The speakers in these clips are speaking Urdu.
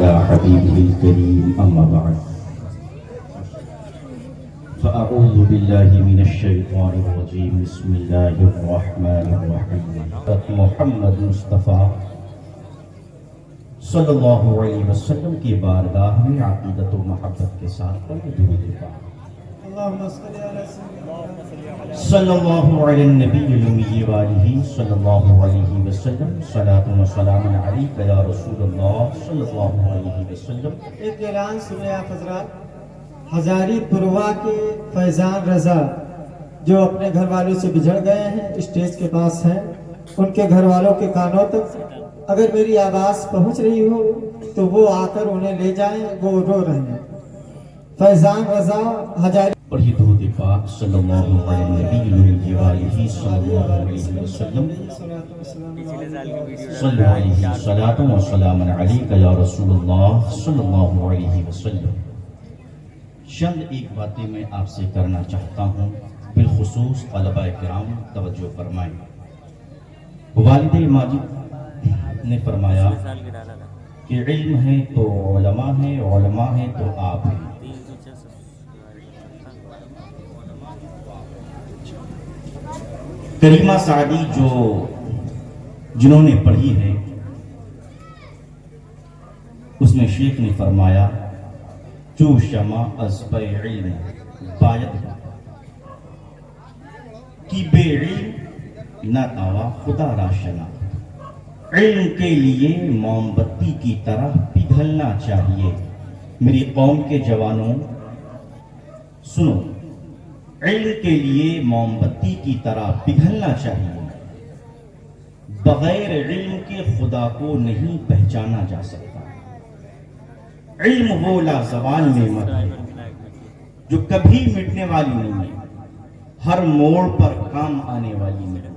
على حبيبه الكريم أما بعد فأعوذ بالله من الشيطان الرجيم بسم الله الرحمن الرحيم محمد مصطفیٰ صلی اللہ علیہ وسلم کی بارگاہ میں عقیدت و محبت کے ساتھ درود پاک صلی اللہ علیہ النبی الامی وآلہ صلی اللہ علیہ وسلم صلاۃ و سلام علیک یا رسول اللہ صلی اللہ علیہ وسلم۔ ایک اعلان سنیں آپ حضرات، ہزاری پروا کے فیضان رضا جو اپنے گھر والوں سے بجھڑ گئے ہیں، اسٹیج کے پاس ہیں، ان کے گھر والوں کے کانوں تک اگر میری آواز پہنچ رہی ہو تو وہ آ کر انہیں لے جائیں، وہ رو رہے ہیں۔ فیضان رضا ہزاری اور یہ درود پاک صلی اللہ علیہ النبی الامی وآلہ صلی اللہ علیہ وسلم صلی علیہ صلاۃ و سلام علیک یا رسول اللہ صلی اللہ علیہ وسلم۔ چند ایک باتیں میں آپ سے کرنا چاہتا ہوں، بالخصوص طلبہ کرام توجہ فرمائیں۔ والد ماجد نے فرمایا کہ علم ہے تو علماء ہے، علماء ہے تو آپ ہیں۔ کریمہ سعدی جنہوں نے پڑھی ہے، اس میں شیخ نے فرمایا جو شمع از بے علم باید کی بے علم نہ تاوا خدا را شنا۔ علم کے لیے موم بتی کی طرح پگھلنا چاہیے۔ میری قوم کے جوانوں سنو، علم کے لیے موم بتی کی طرح پگھلنا چاہیے۔ بغیر علم کے خدا کو نہیں پہچانا جا سکتا۔ علم وہ لازوال نعمت ہے جو کبھی مٹنے والی نہیں ہے، ہر موڑ پر کام آنے والی نعمت ہے۔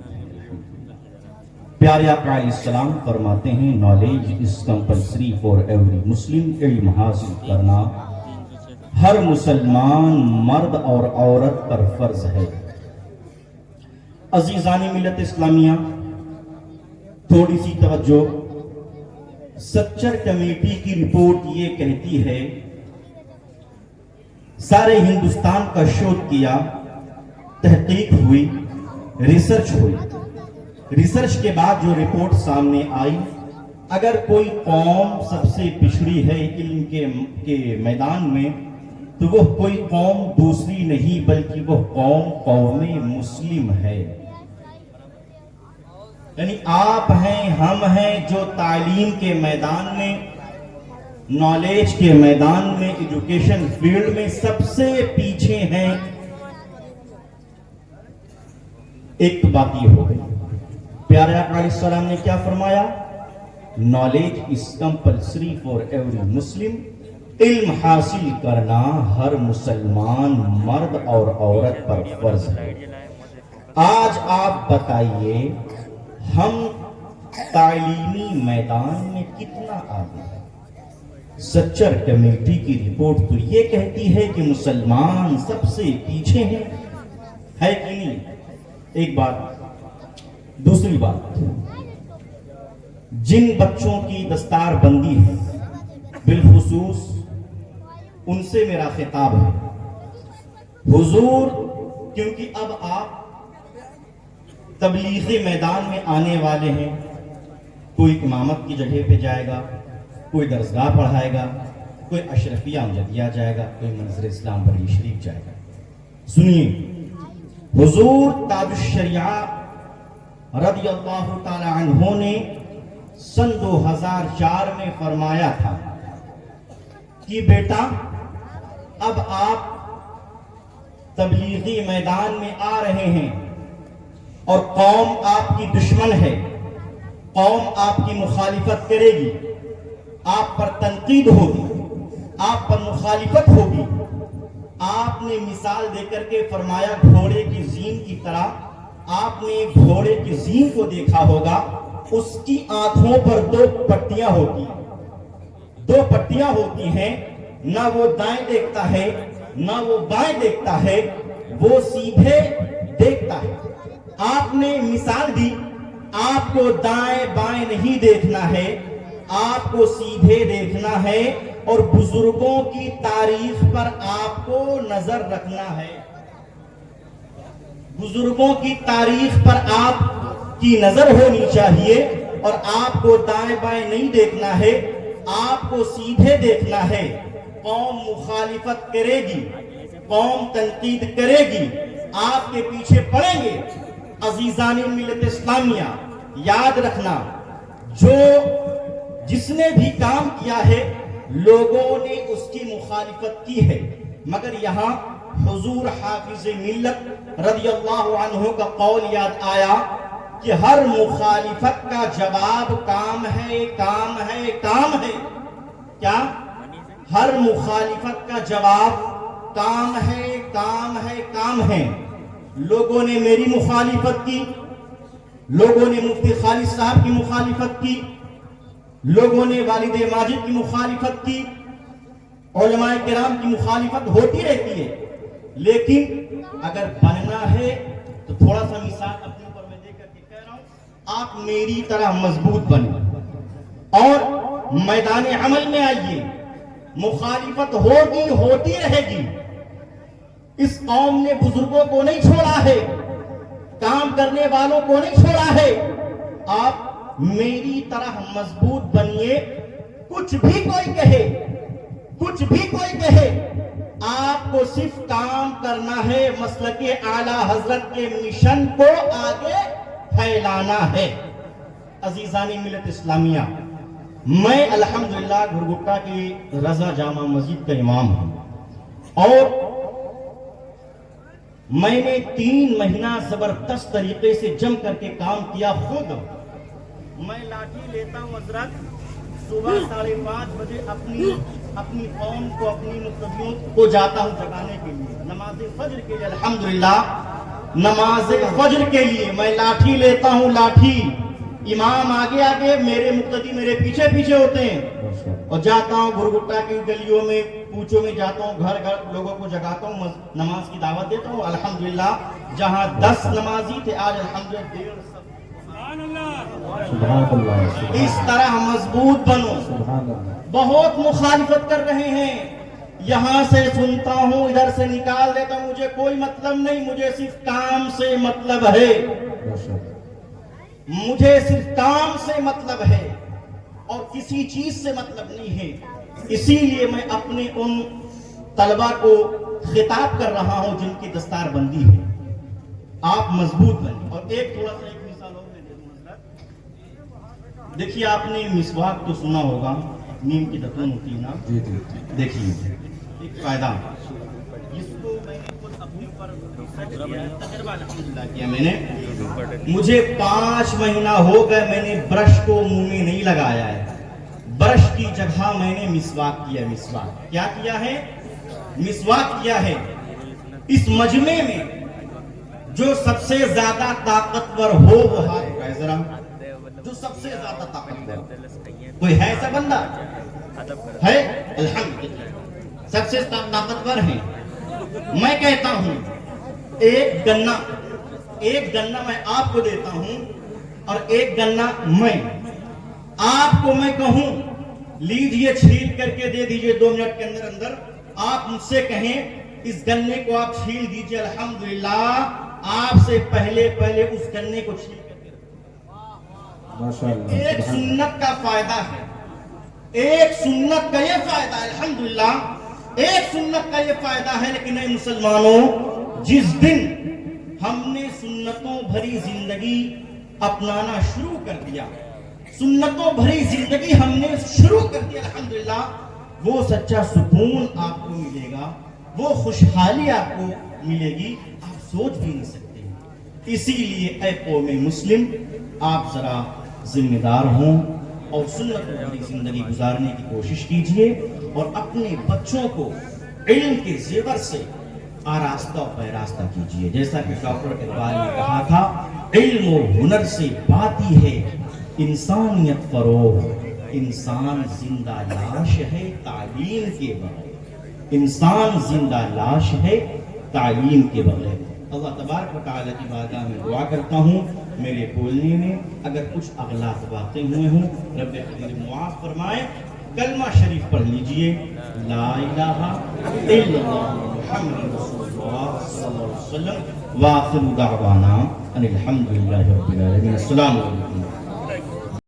پیارے آقا علیہ السلام فرماتے ہیں knowledge is compulsory for every Muslim. علم حاصل کرنا ہر مسلمان مرد اور عورت پر فرض ہے۔ عزیزان ملت اسلامیہ، تھوڑی سی توجہ۔ سچر کمیٹی کی رپورٹ یہ کہتی ہے سارے ہندوستان کا شوڈ کیا، تحقیق ہوئی، ریسرچ ہوئی، ریسرچ کے بعد جو رپورٹ سامنے آئی، اگر کوئی قوم سب سے پچھڑی ہے علم کے میدان میں تو وہ کوئی قوم دوسری نہیں بلکہ وہ قوم مسلم ہے۔ یعنی آپ ہیں، ہم ہیں جو تعلیم کے میدان میں، نالج کے میدان میں، ایجوکیشن فیلڈ میں سب سے پیچھے ہیں۔ ایک بات یہ ہو گئی، پیارے آقا علیہ السلام نے کیا فرمایا؟ Knowledge is compulsory for every Muslim. علم حاصل کرنا ہر مسلمان مرد اور عورت پر فرض ہے۔ آج آپ بتائیے ہم تعلیمی میدان میں کتنا آگے ہیں؟ سچر کمیٹی کی رپورٹ تو یہ کہتی ہے کہ مسلمان سب سے پیچھے ہیں، ہے کہ نہیں؟ ایک بات۔ دوسری بات، جن بچوں کی دستار بندی ہے بالخصوص ان سے میرا خطاب ہے، حضور کیونکہ اب آپ تبلیغی میدان میں آنے والے ہیں، کوئی امامت کی جگہ پہ جائے گا، کوئی درسگاہ پڑھائے گا، کوئی اشرفیہ امجدیہ جائے گا، کوئی منظر اسلام بری شریف جائے گا۔ سنیے، حضور تاج الشریعہ رضی اللہ تعالی عنہ نے سن 2004 میں فرمایا تھا کہ بیٹا اب آپ تبلیغی میدان میں آ رہے ہیں اور قوم آپ کی دشمن ہے، قوم آپ کی مخالفت کرے گی، آپ پر تنقید ہوگی، آپ پر مخالفت ہوگی۔ آپ نے مثال دے کر کے فرمایا گھوڑے کی زین کی طرح۔ آپ نے گھوڑے کی زین کو دیکھا ہوگا، اس کی آنکھوں پر دو پٹیاں ہوتی ہیں، نہ وہ دائیں دیکھتا ہے نہ وہ بائیں دیکھتا ہے، وہ سیدھے دیکھتا ہے۔ آپ نے مثال دی، آپ کو دائیں بائیں نہیں دیکھنا ہے، آپ کو سیدھے دیکھنا ہے اور بزرگوں کی تاریخ پر آپ کو نظر رکھنا ہے. بزرگوں کی تاریخ پر آپ کی نظر ہونی چاہیے اور آپ کو دائیں بائیں نہیں دیکھنا ہے, آپ کو سیدھے دیکھنا ہے. قوم مخالفت کرے گی, قوم تنقید کرے گی, آپ کے پیچھے پڑیں گے. عزیزان ملت اسلامیہ, یاد رکھنا, جس نے بھی کام کیا ہے لوگوں نے اس کی مخالفت کی ہے, مگر یہاں حضور حافظ ملت رضی اللہ عنہ کا قول یاد آیا کہ ہر مخالفت کا جواب کام ہے, کام ہے, کام ہے. کیا؟ ہر مخالفت کا جواب کام ہے, کام ہے, کام ہے. لوگوں نے میری مخالفت کی, لوگوں نے مفتی خالد صاحب کی مخالفت کی, لوگوں نے والد ماجد کی مخالفت کی, علماء کرام کی مخالفت ہوتی رہتی ہے. لیکن اگر بننا ہے تو تھوڑا سا مثال اپنے اوپر میں دے کر کے کہہ رہا ہوں, آپ میری طرح مضبوط بنیں اور میدان عمل میں آئیے. مخالفت ہوگی, ہوتی رہے گی. اس قوم نے بزرگوں کو نہیں چھوڑا ہے, کام کرنے والوں کو نہیں چھوڑا ہے. آپ میری طرح مضبوط بنیے. کچھ بھی کوئی کہے, کچھ بھی کوئی کہے, آپ کو صرف کام کرنا ہے, مسلک اعلیٰ حضرت کے مشن کو آگے پھیلانا ہے. عزیزان ملت اسلامیہ, میں الحمدللہ گھرگٹا کی رضا جامع مسجد کا امام ہوں اور میں نے 3 مہینہ زبردست طریقے سے جم کر کے کام کیا. خود میں لاٹھی لیتا ہوں حضرت, صبح 5:30 بجے اپنی قوم کو, اپنی مقتدیوں کو جاتا ہوں جگانے کے لیے, نماز فجر کے لیے. الحمدللہ نماز فجر کے لیے میں لاٹھی لیتا ہوں. لاٹھی, امام آگے آگے, میرے مقتدی میرے پیچھے پیچھے ہوتے ہیں, اور جاتا ہوں گھرگٹا کی گلیوں میں, کوچوں میں جاتا ہوں, گھر گھر لوگوں کو جگاتا ہوں, نماز کی دعوت دیتا ہوں. الحمدللہ جہاں 10 نمازی تھے آج الحمدللہ 150. اس طرح مضبوط بنو. بہت مخالفت کر رہے ہیں, یہاں سے سنتا ہوں, ادھر سے نکال دیتا ہوں, مجھے کوئی مطلب نہیں, مجھے صرف کام سے مطلب ہے. مجھے صرف کام سے مطلب ہے اور کسی چیز سے مطلب نہیں ہے. اسی لیے میں اپنے ان طلبہ کو خطاب کر رہا ہوں جن کی دستار بندی ہے, آپ مضبوط بنیں. اور ایک مثال اور میں دے دوں حضرت. دیکھیے, آپ نے مسواک تو سنا ہوگا, نیم کی دتون ہوتی ہے نا. دیکھیے ایک فائدہ جس کو میں نے خود اپنے اوپر تجربہ الحمدللہ کیا. میں نے, مجھے 5 مہینہ ہو گئے میں نے برش کو منہ میں نہیں لگایا ہے. برش کی جگہ میں نے مسواک کیا. مسواک کیا کیا ہے؟ مسواک کیا ہے. اس مجمع میں جو سب سے زیادہ طاقتور ہو وہ ہاتھ اٹھائے ذرا. جو سب سے زیادہ طاقتور کوئی ہے ایسا بندہ ہے؟ الحمدللہ سب سے طاقتور ہیں. میں کہتا ہوں ایک گنا میں آپ کو دیتا ہوں اور ایک گنا میں آپ کو میں کہوں لیجئے, چھیل کر کے دے دیجئے 2 منٹ کے اندر. آپ مجھ سے کہیں اس گنے کو آپ چھیل دیجئے, الحمدللہ آپ سے پہلے اس گنے کو چھیل کر کے ماشاءاللہ. ایک سنت کا فائدہ ہے, ایک سنت کا یہ فائدہ ہے. الحمدللہ ایک سنت کا یہ فائدہ ہے. لیکن اے مسلمانوں, جس دن ہم نے سنتوں بھری زندگی اپنانا شروع کر دیا, سنتوں بھری زندگی ہم نے شروع کر دیا, الحمدللہ وہ سچا سکون آپ کو ملے گا, وہ خوشحالی آپ کو ملے گی, آپ سوچ بھی نہیں سکتے. اسی لیے اے قوم مسلم, آپ ذرا ذمہ دار ہوں اور سنتوں بھری زندگی گزارنے کی کوشش کیجئے اور اپنے بچوں کو علم کے زیور سے آراستہ و پیراستہ کیجئے. جیسا کہ ڈاکٹر اقبال نے کہا تھا, علم و ہنر سے باتی ہے انسانیت فروغ, انسان زندہ لاش ہے تعلیم کے بغیر, انسان زندہ لاش ہے تعلیم کے بغیر. اللہ تبارک و تعالی کی بارگاہ میں دعا کرتا ہوں میرے بولنے میں اگر کچھ اغلاط واقع ہوئے ہوں رب قدیر معاف فرمائے. کلمہ شریف پڑھ لیجئے, لا الہ الا اللہ محمد رسول اللہ صلی اللہ علیہ وسلم. وآخر دعوانا ان الحمدللہ رب العالمین. السلام علیکم.